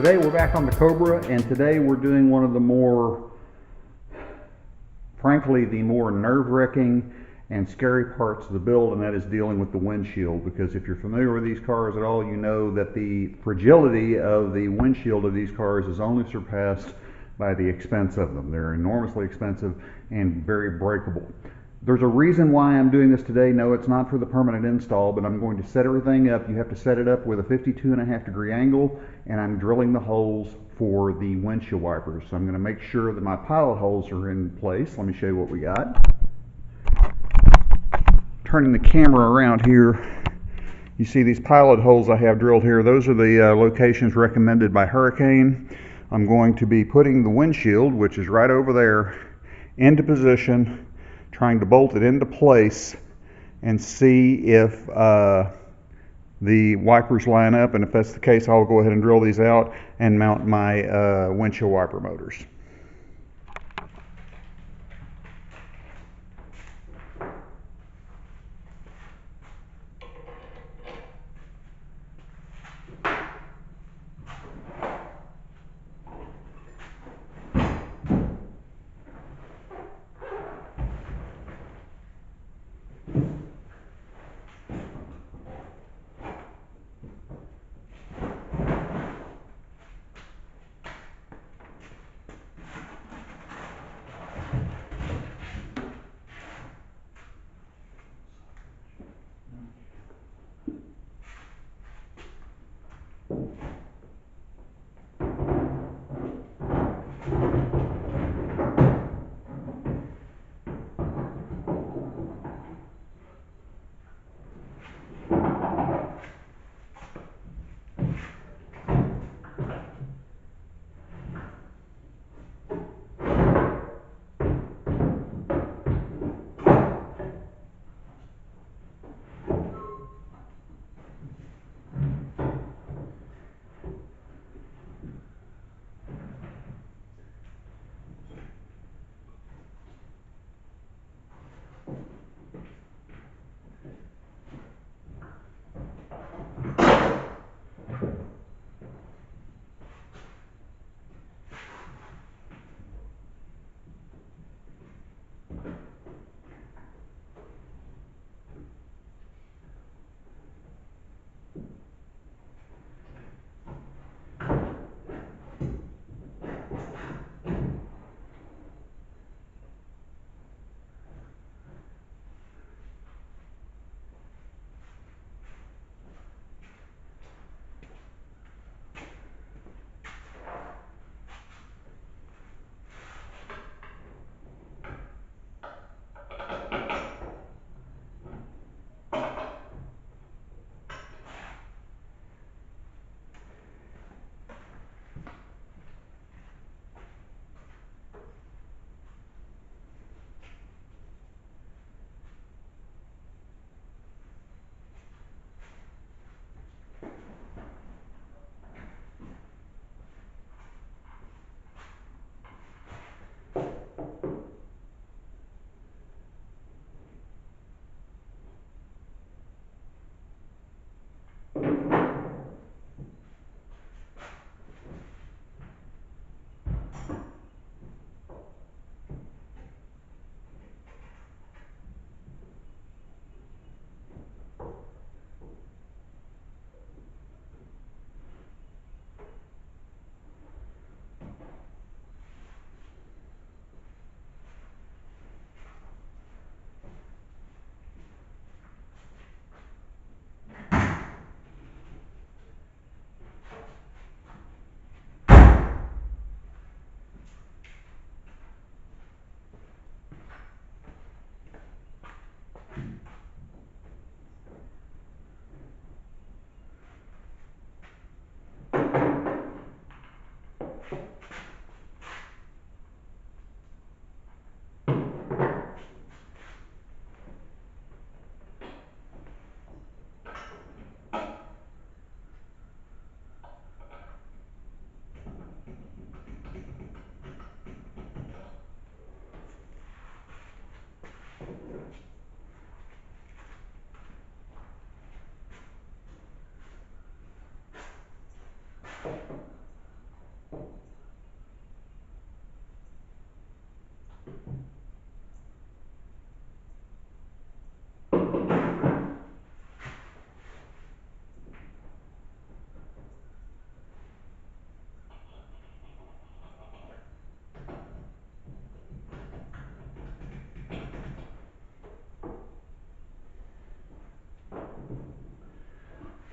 Today we're back on the Cobra, and today we're doing one of the more, frankly, the more nerve-wracking and scary parts of the build, and that is dealing with the windshield. Because if you're familiar with these cars at all, you know that the fragility of the windshield of these cars is only surpassed by the expense of them. They're enormously expensive and very breakable. There's a reason why I'm doing this today. No, it's not for the permanent install, but I'm going to set everything up. You have to set it up with a 52.5-degree angle, and I'm drilling the holes for the windshield wipers. So I'm going to make sure that my pilot holes are in place. Let me show you what we got. Turning the camera around here, you see these pilot holes I have drilled here. Those are the locations recommended by Hurricane. I'm going to be putting the windshield, which is right over there, into position, trying to bolt it into place and see if the wipers line up, and if that's the case, I'll go ahead and drill these out and mount my windshield wiper motors.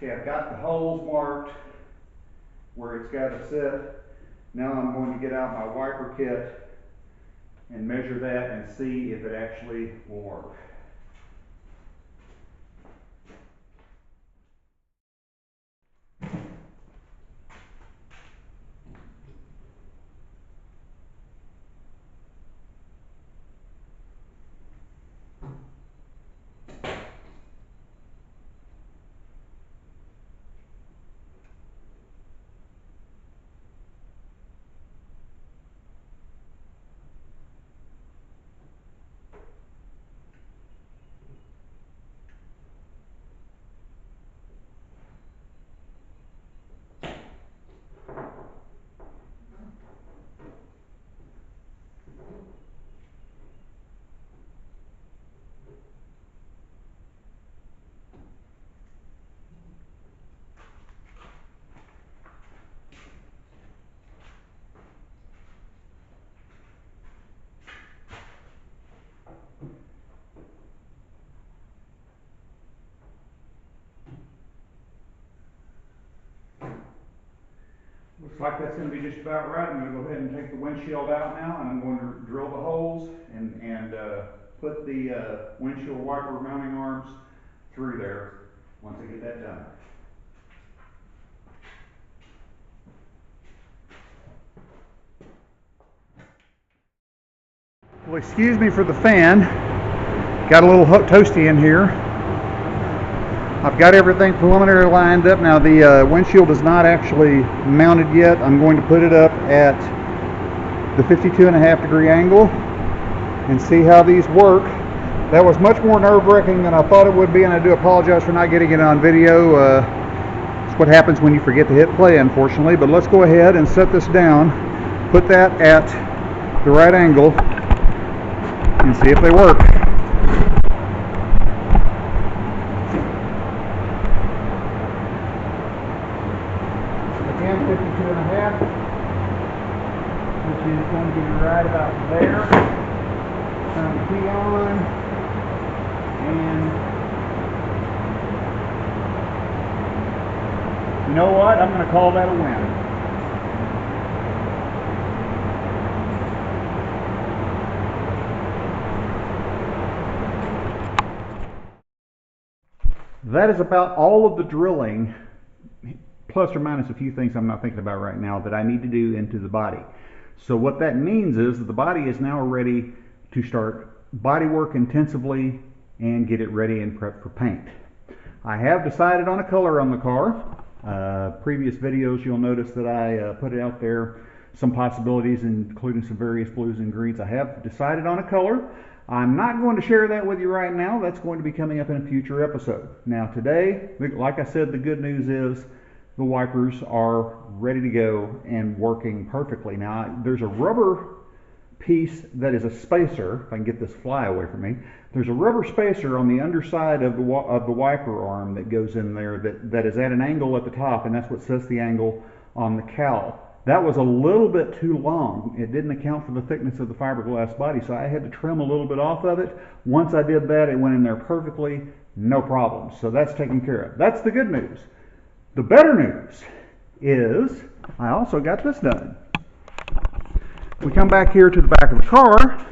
Okay, I've got the holes marked where it's got to sit. Now I'm going to get out my wiper kit and measure that and see if it actually will work. Looks like that's going to be just about right. I'm going to go ahead and take the windshield out now, and I'm going to drill the holes and put the windshield wiper mounting arms through there once I get that done. Well, excuse me for the fan. Got a little toasty in here. I've got everything preliminary lined up. Now the windshield is not actually mounted yet. I'm going to put it up at the 52.5-degree angle and see how these work. That was much more nerve-wracking than I thought it would be, and I do apologize for not getting it on video. It's what happens when you forget to hit play, unfortunately. But let's go ahead and set this down, put that at the right angle, and see if they work. Again, 52.5, which is going to be right about there. Turn the key on, and you know what? I'm going to call that a win. That is about all of the drilling, plus or minus a few things I'm not thinking about right now, that I need to do into the body. So what that means is that the body is now ready to start body work intensively and get it ready and prepped for paint. I have decided on a color on the car. Previous videos you'll notice that I put it out there, some possibilities including some various blues and greens. I have decided on a color. I'm not going to share that with you right now. That's going to be coming up in a future episode. Now today, like I said, the good news is the wipers are ready to go and working perfectly. Now there's a rubber piece that is a spacer, if I can get this fly away from me. There's a rubber spacer on the underside of the wiper arm that goes in there that is at an angle at the top, and that's what sets the angle on the cowl. That was a little bit too long. It didn't account for the thickness of the fiberglass body, so I had to trim a little bit off of it. Once I did that, it went in there perfectly, no problem. So that's taken care of. That's the good news. The better news is I also got this done. We come back here to the back of the car,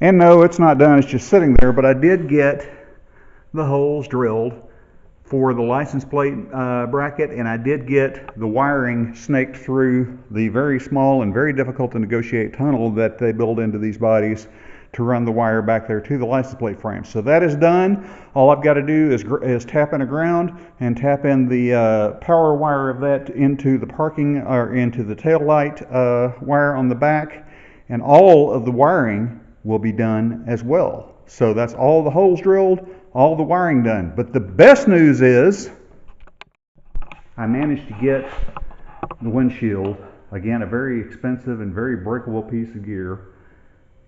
and no, it's not done. It's just sitting there, but I did get the holes drilled for the license plate bracket, and I did get the wiring snaked through the very small and very difficult to negotiate tunnel that they build into these bodies to run the wire back there to the license plate frame. So that is done. All I've got to do is tap in a ground and tap in the power wire of that into the parking or into the tail light wire on the back, and all of the wiring will be done as well. So that's all the holes drilled, all the wiring done. But the best news is I managed to get the windshield, again a very expensive and very breakable piece of gear,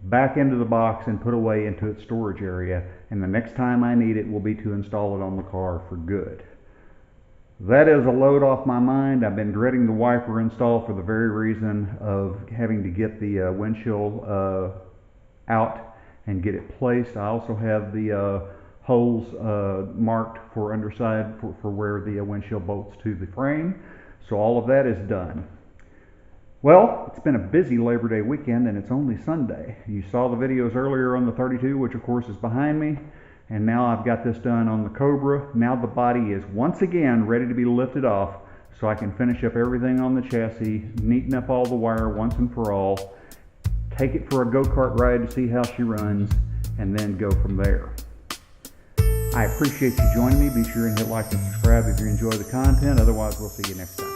back into the box and put away into its storage area, and the next time I need it will be to install it on the car for good. That is a load off my mind. I've been dreading the wiper install for the very reason of having to get the windshield out and get it placed. I also have the holes marked for underside for where the windshield bolts to the frame. So all of that is done. Well, it's been a busy Labor Day weekend and it's only Sunday. You saw the videos earlier on the 32, which of course is behind me. And now I've got this done on the Cobra. Now the body is once again ready to be lifted off so I can finish up everything on the chassis, neaten up all the wire once and for all, take it for a go-kart ride to see how she runs, and then go from there. I appreciate you joining me. Be sure and hit like and subscribe if you enjoy the content. Otherwise, we'll see you next time.